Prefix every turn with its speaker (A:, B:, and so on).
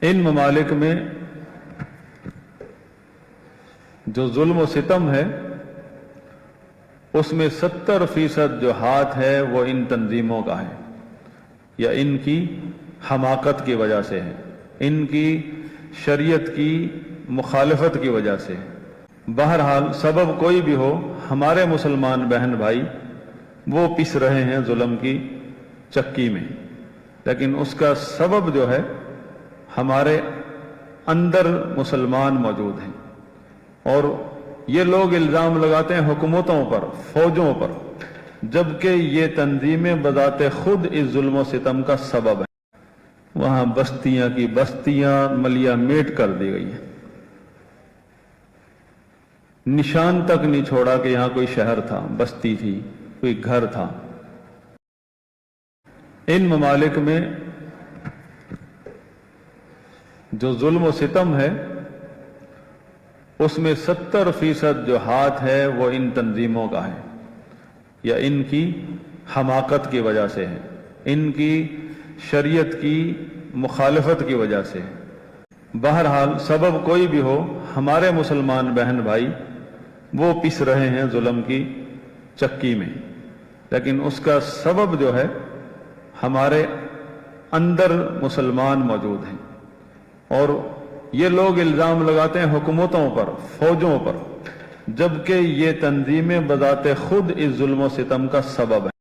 A: ان ممالک میں جو ظلم و ستم ہے اس میں 70% جو ہاتھ ہے وہ ان تنظیموں کا ہے، یا ان کی حماقت کی وجہ سے ہے، ان کی شریعت کی مخالفت کی وجہ سے ہے۔ بہرحال سبب کوئی بھی ہو، ہمارے مسلمان بہن بھائی وہ پس رہے ہیں ظلم کی چکی میں، لیکن اس کا سبب جو ہے ہمارے اندر مسلمان موجود ہیں، اور یہ لوگ الزام لگاتے ہیں حکومتوں پر، فوجوں پر، جبکہ یہ تنظیمیں بذات خود اس ظلم و ستم کا سبب ہیں۔ وہاں بستیاں کی بستیاں ملیا میٹ کر دی گئی ہیں، نشان تک نہیں چھوڑا کہ یہاں کوئی شہر تھا، بستی تھی، کوئی گھر تھا۔ ان ممالک میں جو ظلم و ستم ہے اس میں 70% جو ہاتھ ہے وہ ان تنظیموں کا ہے، یا ان کی حماقت کی وجہ سے ہے، ان کی شریعت کی مخالفت کی وجہ سے ہے۔ بہرحال سبب کوئی بھی ہو، ہمارے مسلمان بہن بھائی وہ پس رہے ہیں ظلم کی چکی میں، لیکن اس کا سبب جو ہے ہمارے اندر مسلمان موجود ہیں، اور یہ لوگ الزام لگاتے ہیں حکومتوں پر، فوجوں پر، جبکہ یہ تنظیمیں بذات خود اس ظلم و ستم کا سبب ہیں۔